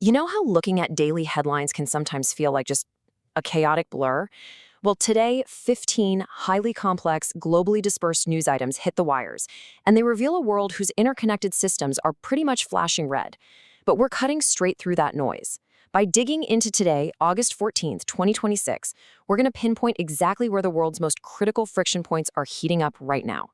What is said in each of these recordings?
You know how looking at daily headlines can sometimes feel like just a chaotic blur? Well, today, 15 highly complex, globally dispersed news items hit the wires, and they reveal a world whose interconnected systems are pretty much flashing red. But we're cutting straight through that noise. By digging into today, August 14th, 2026, we're going to pinpoint exactly where the world's most critical friction points are heating up right now.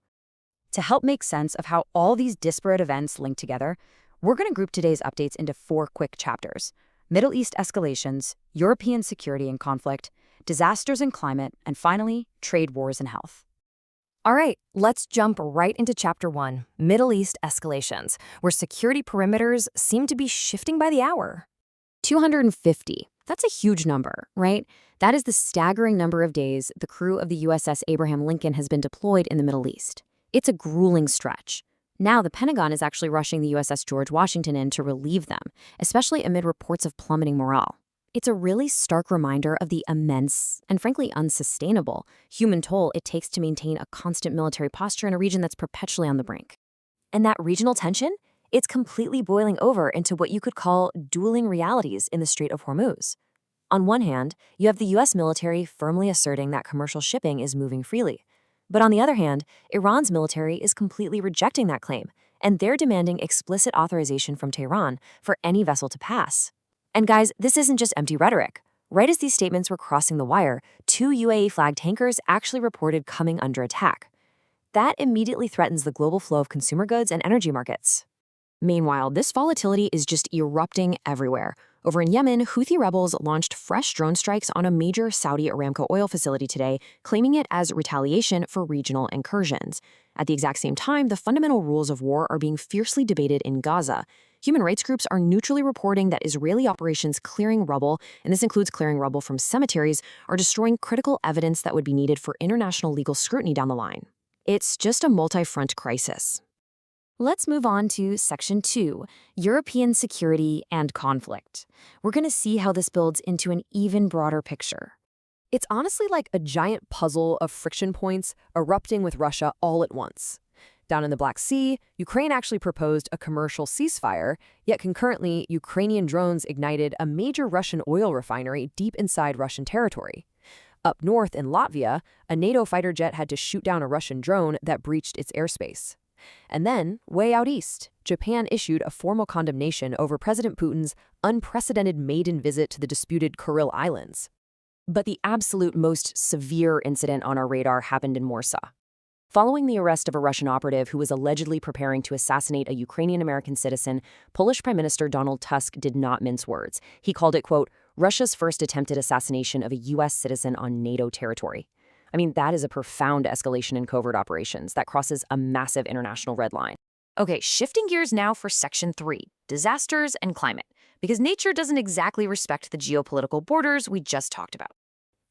To help make sense of how all these disparate events link together, we're going to group today's updates into 4 quick chapters: Middle East escalations, European security and conflict, disasters and climate, and finally, trade wars and health. All right, let's jump right into Chapter 1, Middle East escalations, where security perimeters seem to be shifting by the hour. 250. That's a huge number, right? That is the staggering number of days the crew of the USS Abraham Lincoln has been deployed in the Middle East. It's a grueling stretch. Now, the Pentagon is actually rushing the USS George Washington in to relieve them, especially amid reports of plummeting morale. It's a really stark reminder of the immense and frankly unsustainable human toll it takes to maintain a constant military posture in a region that's perpetually on the brink. And that regional tension, it's completely boiling over into what you could call dueling realities in the Strait of Hormuz. On one hand, you have the US military firmly asserting that commercial shipping is moving freely. But on the other hand, Iran's military is completely rejecting that claim, and they're demanding explicit authorization from Tehran for any vessel to pass. And guys, this isn't just empty rhetoric. Right as these statements were crossing the wire, 2 UAE-flagged tankers actually reported coming under attack. That immediately threatens the global flow of consumer goods and energy markets. Meanwhile, this volatility is just erupting everywhere. Over in Yemen, Houthi rebels launched fresh drone strikes on a major Saudi Aramco oil facility today, claiming it as retaliation for regional incursions. At the exact same time, the fundamental rules of war are being fiercely debated in Gaza. Human rights groups are neutrally reporting that Israeli operations clearing rubble, and this includes clearing rubble from cemeteries, are destroying critical evidence that would be needed for international legal scrutiny down the line. It's just a multi-front crisis. Let's move on to Section 2, European security and conflict. We're going to see how this builds into an even broader picture. It's honestly like a giant puzzle of friction points erupting with Russia all at once. Down in the Black Sea, Ukraine actually proposed a commercial ceasefire, yet concurrently, Ukrainian drones ignited a major Russian oil refinery deep inside Russian territory. Up north in Latvia, a NATO fighter jet had to shoot down a Russian drone that breached its airspace. And then, way out east, Japan issued a formal condemnation over President Putin's unprecedented maiden visit to the disputed Kuril Islands. But the absolute most severe incident on our radar happened in Warsaw. Following the arrest of a Russian operative who was allegedly preparing to assassinate a Ukrainian-American citizen, Polish Prime Minister Donald Tusk did not mince words. He called it, quote, Russia's first attempted assassination of a U.S. citizen on NATO territory. I mean, that is a profound escalation in covert operations that crosses a massive international red line. Okay, shifting gears now for Section 3, disasters and climate, because nature doesn't exactly respect the geopolitical borders we just talked about.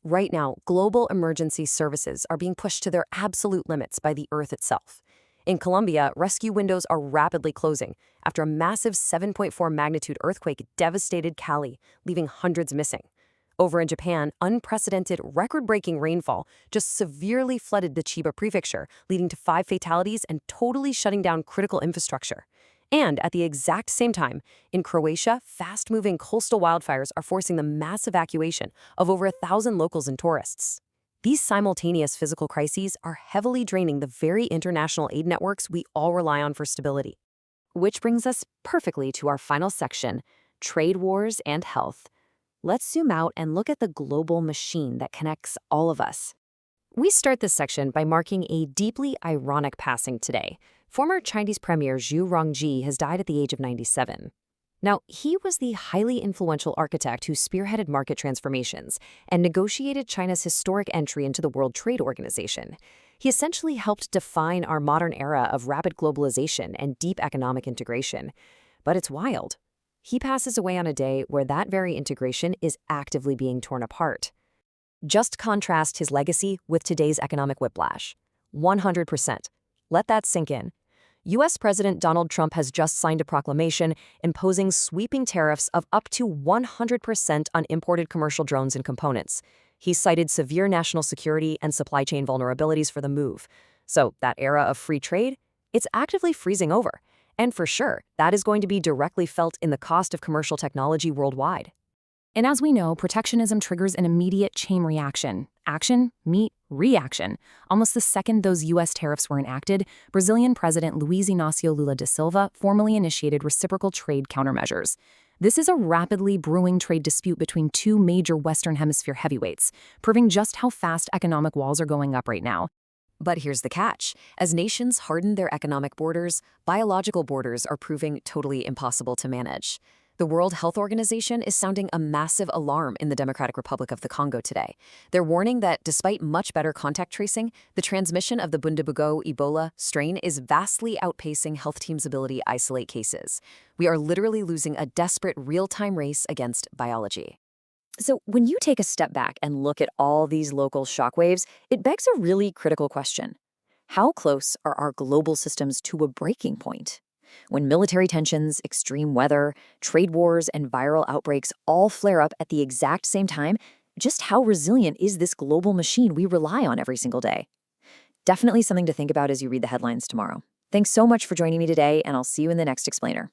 Right now, global emergency services are being pushed to their absolute limits by the Earth itself. In Colombia, rescue windows are rapidly closing after a massive 7.4 magnitude earthquake devastated Cali, leaving hundreds missing. Over in Japan, unprecedented, record-breaking rainfall just severely flooded the Chiba prefecture, leading to 5 fatalities and totally shutting down critical infrastructure. And at the exact same time, in Croatia, fast-moving coastal wildfires are forcing the mass evacuation of over 1,000 locals and tourists. These simultaneous physical crises are heavily draining the very international aid networks we all rely on for stability. Which brings us perfectly to our final section, trade wars and health. Let's zoom out and look at the global machine that connects all of us. We start this section by marking a deeply ironic passing today. Former Chinese Premier Zhu Rongji has died at the age of 97. Now, he was the highly influential architect who spearheaded market transformations and negotiated China's historic entry into the World Trade Organization. He essentially helped define our modern era of rapid globalization and deep economic integration. But it's wild. He passes away on a day where that very integration is actively being torn apart. Just contrast his legacy with today's economic whiplash. 100%. Let that sink in. U.S. President Donald Trump has just signed a proclamation imposing sweeping tariffs of up to 100% on imported commercial drones and components. He cited severe national security and supply chain vulnerabilities for the move. So that era of free trade, it's actively freezing over. And for sure, that is going to be directly felt in the cost of commercial technology worldwide. And as we know, protectionism triggers an immediate chain reaction. Action, meet, reaction. Almost the second those U.S. tariffs were enacted, Brazilian President Luiz Inácio Lula da Silva formally initiated reciprocal trade countermeasures. This is a rapidly brewing trade dispute between two major Western Hemisphere heavyweights, proving just how fast economic walls are going up right now. But here's the catch. As nations harden their economic borders, biological borders are proving totally impossible to manage. The World Health Organization is sounding a massive alarm in the Democratic Republic of the Congo today. They're warning that despite much better contact tracing, the transmission of the Bundibugyo Ebola strain is vastly outpacing health teams' ability to isolate cases. We are literally losing a desperate real-time race against biology. So when you take a step back and look at all these local shockwaves, it begs a really critical question. How close are our global systems to a breaking point? When military tensions, extreme weather, trade wars, and viral outbreaks all flare up at the exact same time, just how resilient is this global machine we rely on every single day? Definitely something to think about as you read the headlines tomorrow. Thanks so much for joining me today, and I'll see you in the next explainer.